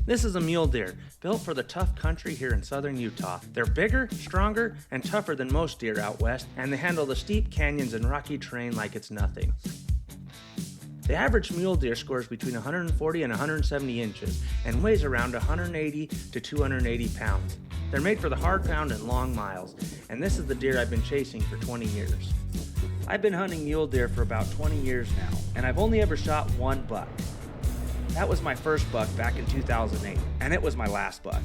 This is a mule deer, built for the tough country here in southern Utah. They're bigger, stronger, and tougher than most deer out west, and they handle the steep canyons and rocky terrain like it's nothing. The average mule deer scores between 140 and 170 inches and weighs around 180 to 280 pounds. They're made for the hard pound and long miles, and this is the deer I've been chasing for 20 years. I've been hunting mule deer for about 20 years now, and I've only ever shot one buck. That was my first buck back in 2008, and it was my last buck.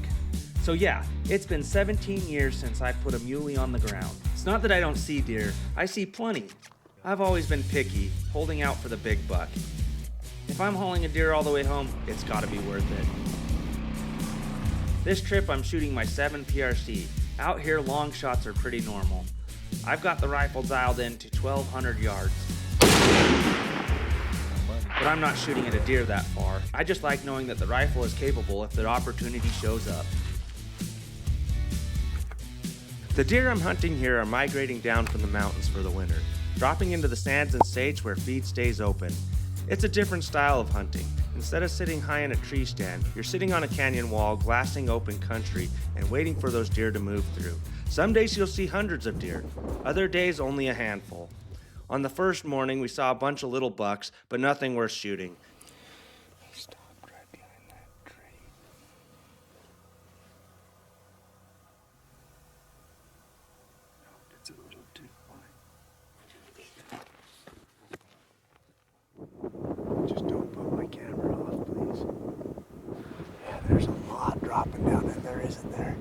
So yeah, it's been 17 years since I put a muley on the ground. It's not that I don't see deer, I see plenty. I've always been picky, holding out for the big buck. If I'm hauling a deer all the way home, it's gotta be worth it. This trip I'm shooting my 7 PRC. Out here, long shots are pretty normal. I've got the rifle dialed in to 1,200 yards. But I'm not shooting at a deer that far. I just like knowing that the rifle is capable if the opportunity shows up. The deer I'm hunting here are migrating down from the mountains for the winter, dropping into the sands and sage where feed stays open. It's a different style of hunting. Instead of sitting high in a tree stand, you're sitting on a canyon wall, glassing open country, and waiting for those deer to move through. Some days you'll see hundreds of deer, other days only a handful. On the first morning, we saw a bunch of little bucks, but nothing worth shooting. Stop right behind that tree. It's a little too fine. Just don't put my camera off, please. Yeah, there's a lot dropping down in there, isn't there?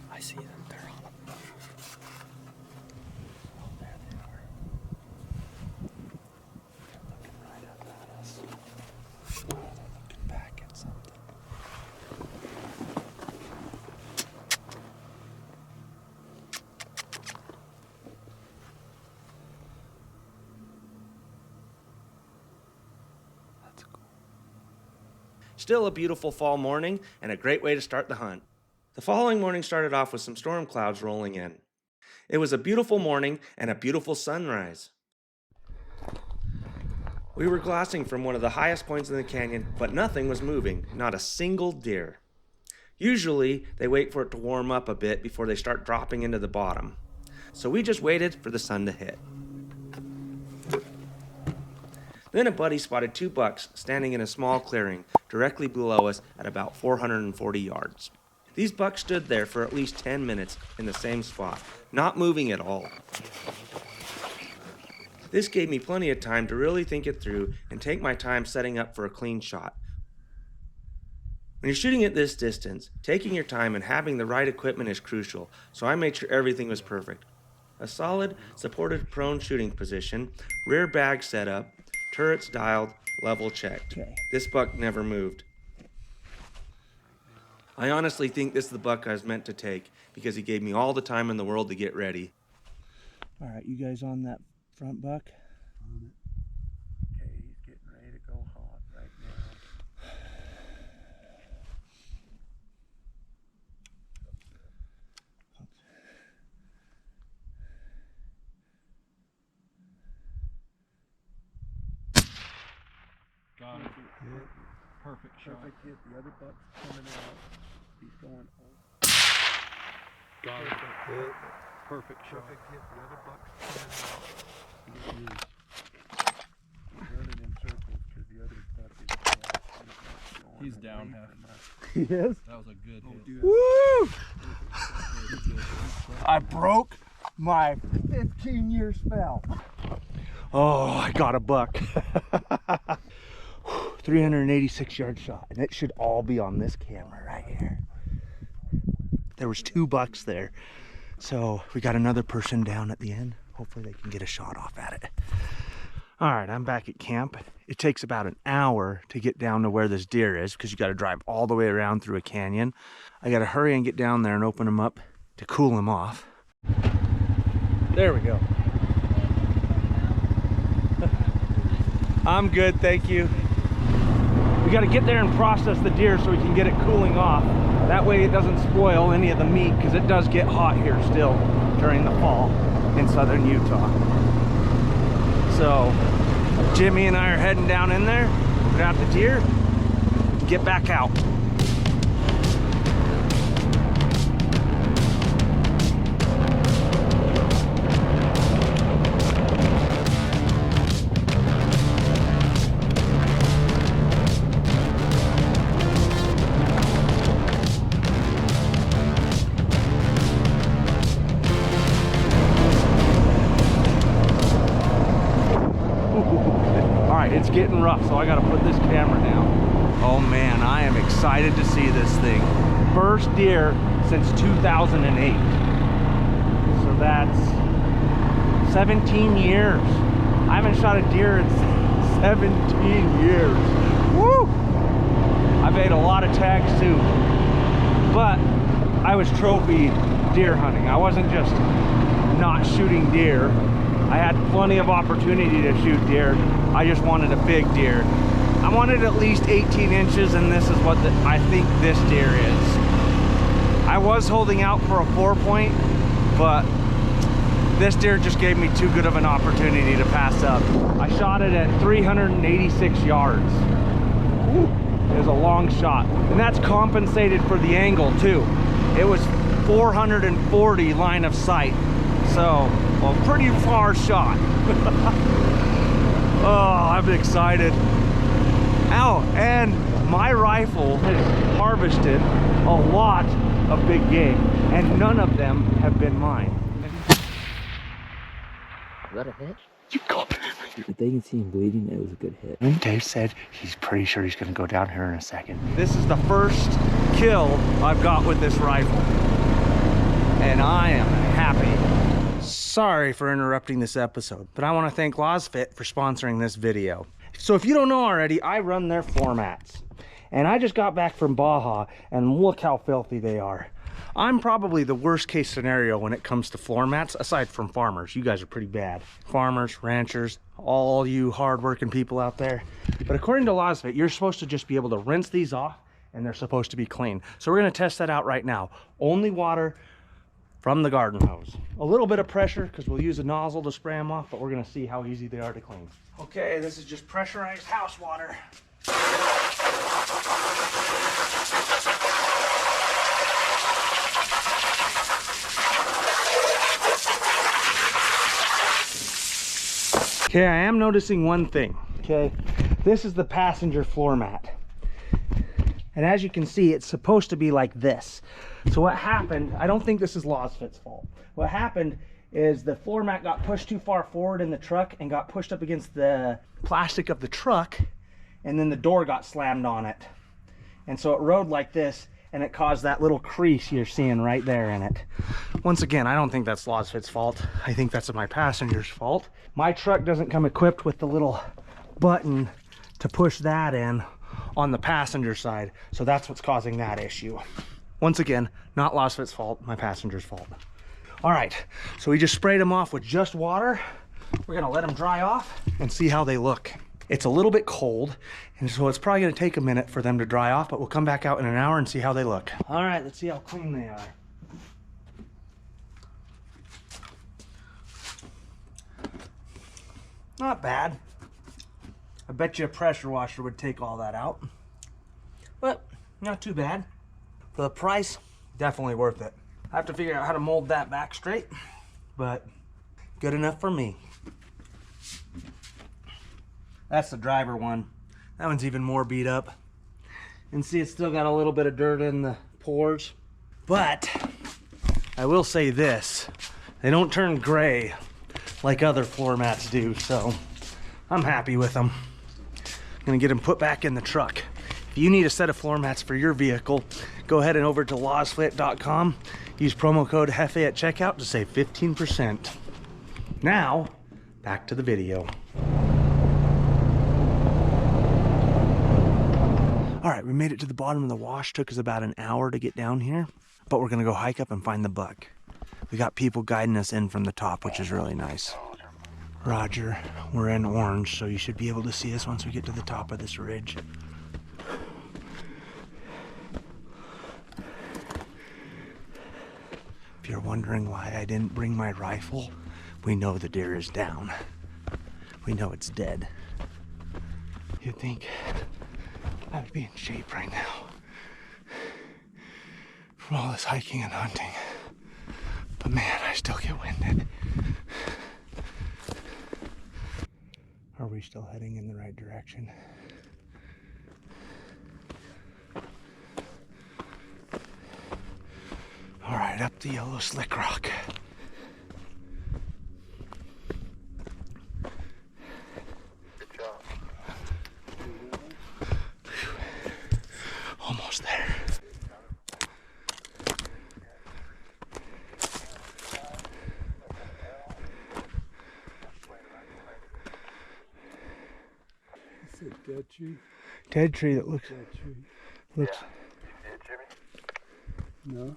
I see them. They're on the move. Oh, there they are. They're looking right up at us. Oh, they're looking back at something. That's cool. Still a beautiful fall morning and a great way to start the hunt. The following morning started off with some storm clouds rolling in. It was a beautiful morning and a beautiful sunrise. We were glassing from one of the highest points in the canyon, but nothing was moving, not a single deer. Usually, they wait for it to warm up a bit before they start dropping into the bottom. So we just waited for the sun to hit. Then a buddy spotted 2 bucks standing in a small clearing directly below us at about 440 yards. These bucks stood there for at least 10 minutes in the same spot, not moving at all. This gave me plenty of time to really think it through and take my time setting up for a clean shot. When you're shooting at this distance, taking your time and having the right equipment is crucial, so I made sure everything was perfect. A solid, supported prone shooting position, rear bag setup, turrets dialed, level checked. Okay. This buck never moved. I honestly think this is the buck I was meant to take because he gave me all the time in the world to get ready. All right, you guys on that front buck? On it. Okay, he's getting ready to go hot right now. Got it. Perfect shot. Perfect hit. The other buck's coming out. He's going home. Got it. Hit. Perfect shot. Perfect hit. The other buck's coming out. He's running in circles because the other buck is going. He's down half. He is? That was a good hit. Woo! I broke my 15-year spell. Oh, I got a buck. 386 yard shot, and it should all be on this camera right here. There was 2 bucks there, so we got another person down at the end. Hopefully they can get a shot off at it. All right, I'm back at camp. It takes about an hour to get down to where this deer is because you got to drive all the way around through a canyon. I got to hurry and get down there and open him up to cool him off. There we go. I'm good, thank you. We got to get there and process the deer so we can get it cooling off. That way it doesn't spoil any of the meat, because it does get hot here still during the fall in southern Utah. So Jimmy and I are heading down in there, put out the deer, and get back out. It's getting rough, so I gotta put this camera down. Oh man, I am excited to see this thing. First deer since 2008. So that's 17 years. I haven't shot a deer in 17 years. Woo! I've ate a lot of tags too. But I was trophy deer hunting. I wasn't just not shooting deer. I had plenty of opportunity to shoot deer. I just wanted a big deer. I wanted at least 18 inches, and this is what I think this deer is. I was holding out for a 4-point, but this deer just gave me too good of an opportunity to pass up. I shot it at 386 yards. Woo, it was a long shot, and that's compensated for the angle too. It was 440 line of sight. So, well, pretty far shot. Oh, I'm excited. Oh, and my rifle has harvested a lot of big game, and none of them have been mine. Is that a hit? You got it. If they can see him bleeding, it was a good hit. Dave said he's pretty sure he's gonna go down here in a second. This is the first kill I've got with this rifle, and I am happy. Sorry for interrupting this episode, but I want to thank Lasfit for sponsoring this video. So if you don't know already, I run their floor mats, and I just got back from Baja, and look how filthy they are. I'm probably the worst case scenario when it comes to floor mats, aside from farmers. You guys are pretty bad. Farmers, ranchers, all you hardworking people out there. But according to Lasfit, you're supposed to just be able to rinse these off, and they're supposed to be clean. So we're going to test that out right now. Only water from the garden hose. A little bit of pressure, because we'll use a nozzle to spray them off, but we're going to see how easy they are to clean. Okay, this is just pressurized house water. Okay, I am noticing one thing. Okay, this is the passenger floor mat. And as you can see, it's supposed to be like this. So what happened, I don't think this is Lasfit's fault. What happened is the floor mat got pushed too far forward in the truck and got pushed up against the plastic of the truck, and then the door got slammed on it. And so it rode like this, and it caused that little crease you're seeing right there in it. Once again, I don't think that's Lasfit's fault. I think that's my passenger's fault. My truck doesn't come equipped with the little button to push that in on the passenger side, so that's what's causing that issue. Once again, not Lasfit's fault, my passenger's fault. All right, so we just sprayed them off with just water. We're gonna let them dry off and see how they look. It's a little bit cold, and so it's probably gonna take a minute for them to dry off, but we'll come back out in an hour and see how they look. All right, let's see how clean they are. Not bad. I bet you a pressure washer would take all that out, but not too bad. For the price, definitely worth it. I have to figure out how to mold that back straight, but good enough for me. That's the driver one. That one's even more beat up. And see, it's still got a little bit of dirt in the pores. But I will say this, they don't turn gray like other floor mats do, so I'm happy with them. I'm gonna get them put back in the truck. If you need a set of floor mats for your vehicle, go ahead and over to Lasfit.com. Use promo code Jefe at checkout to save 15%. Now, back to the video. All right, we made it to the bottom of the wash. Took us about an hour to get down here, but we're gonna go hike up and find the buck. We got people guiding us in from the top, which is really nice. Roger, we're in orange, so you should be able to see us once we get to the top of this ridge. If you're wondering why I didn't bring my rifle, we know the deer is down. We know it's dead. You'd think I would be in shape right now from all this hiking and hunting. But man, I still get winded. Are we still heading in the right direction? All right, up the yellow slick rock. Good job. Almost there. It's a dead tree. Dead tree that looks. Dead tree. Looks. You see it, Jimmy? No.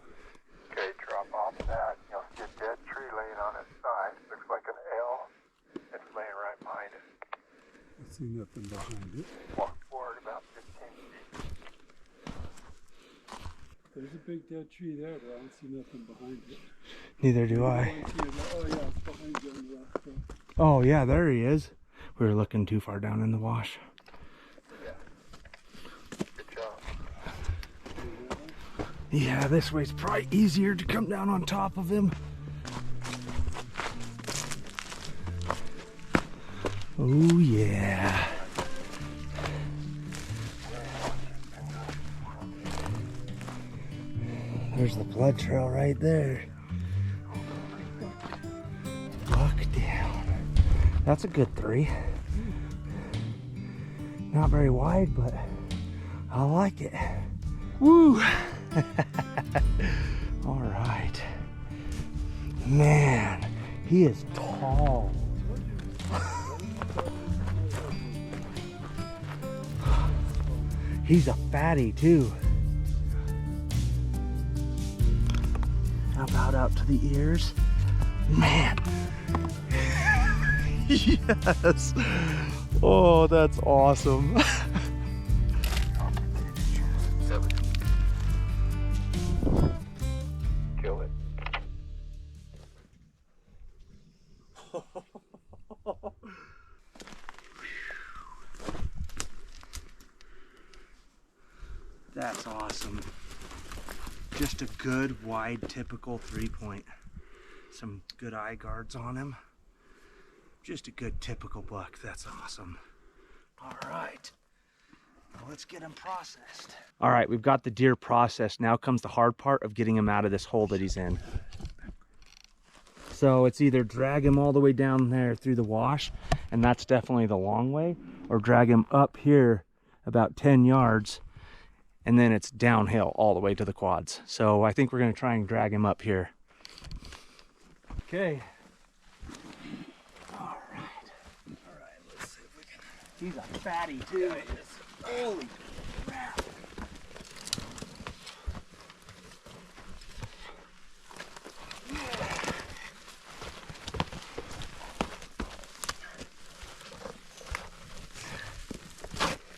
Okay, drop off that. You'll see a dead tree laying on its side. Looks like an L. It's laying right behind it. I see nothing behind it. Walk forward about 15 feet. There's a big dead tree there, but I don't see nothing behind it. Neither do I. Oh yeah, it's behind you on the left. Oh yeah, there he is. We were looking too far down in the wash. Good job. Yeah, this way's probably easier to come down on top of him. Oh yeah. There's the blood trail right there. Buck down. That's a good 3. Not very wide, but I like it. Woo! All right. Man, he is tall. He's a fatty too. About out to the ears. Man. Yes. Oh, that's awesome. Kill it. That's awesome. Just a good, wide, typical 3-point. Some good eye guards on him. Just a good, typical buck. That's awesome. All right. Well, let's get him processed. All right, we've got the deer processed. Now comes the hard part of getting him out of this hole that he's in. So it's either drag him all the way down there through the wash, and that's definitely the long way, or drag him up here about 10 yards, and then it's downhill all the way to the quads. So I think we're gonna try and drag him up here. Okay. All right, let's see if we can. He's a fatty too. Yeah, he is. Holy crap.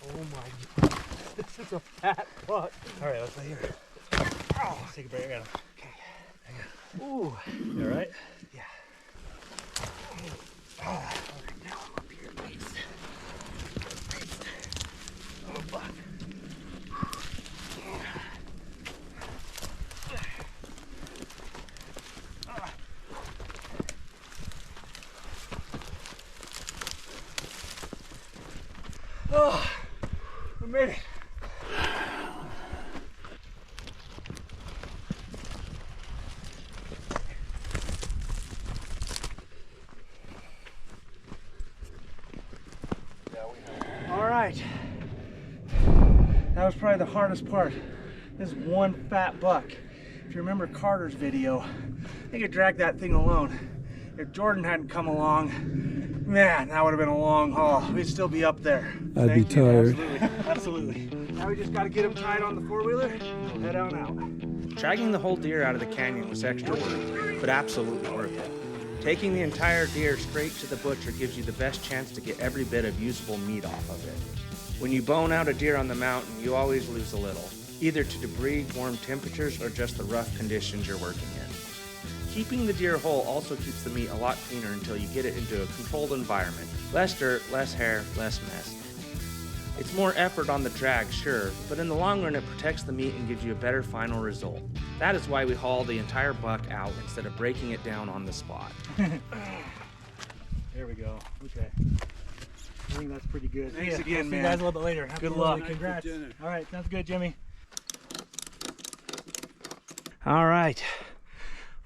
Oh my God. This is a fat buck. All right, let's lay here. Oh, let's take a break. Okay. Hang on. Ooh. You all right? Yeah. Oh, now I'm up here. Nice. Nice. Oh, buck. Oh, I made it. All right. That was probably the hardest part. This is one fat buck. If you remember Carter's video, I could drag that thing alone. If Jordan hadn't come along, man, that would have been a long haul. We'd still be up there. I'd be tired. Absolutely. Absolutely. Now we just got to get him tied on the four-wheeler, head on out. Dragging the whole deer out of the canyon was extra work, but absolutely worth it. Taking the entire deer straight to the butcher gives you the best chance to get every bit of usable meat off of it. When you bone out a deer on the mountain, you always lose a little, either to debris, warm temperatures, or just the rough conditions you're working in. Keeping the deer whole also keeps the meat a lot cleaner until you get it into a controlled environment. Less dirt, less hair, less mess. It's more effort on the drag, sure, but in the long run it protects the meat and gives you a better final result. That is why we haul the entire buck out instead of breaking it down on the spot. There we go. Okay. I think that's pretty good. Thanks again, I'll see man. you guys a little bit later. Good luck. Absolutely. Congrats. Nice for dinner. All right, sounds good, Jimmy. All right.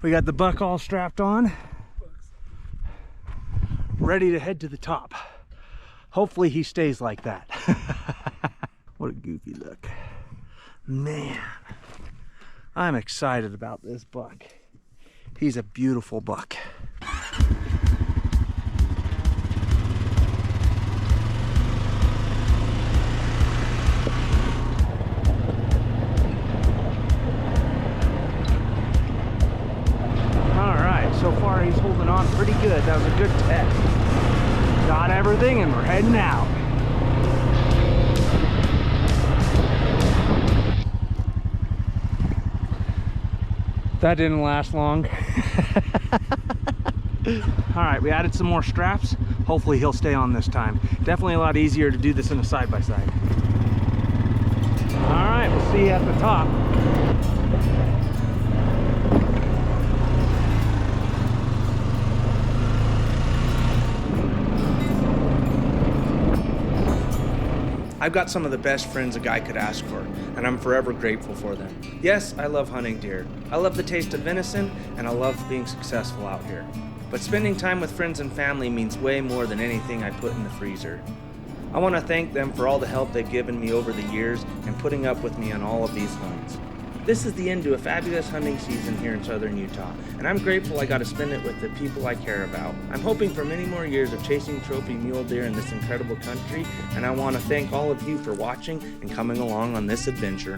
We got the buck all strapped on. Ready to head to the top. Hopefully he stays like that. What a goofy look. Man, I'm excited about this buck. He's a beautiful buck. So far he's holding on pretty good. That was a good test. Got everything and we're heading out. That didn't last long. All right, we added some more straps. Hopefully he'll stay on this time. Definitely a lot easier to do this in a side-by-side. All right, we'll see you at the top. I've got some of the best friends a guy could ask for, and I'm forever grateful for them. Yes, I love hunting deer. I love the taste of venison, and I love being successful out here. But spending time with friends and family means way more than anything I put in the freezer. I want to thank them for all the help they've given me over the years and putting up with me on all of these hunts. This is the end to a fabulous hunting season here in southern Utah, and I'm grateful I got to spend it with the people I care about. I'm hoping for many more years of chasing trophy mule deer in this incredible country, and I want to thank all of you for watching and coming along on this adventure.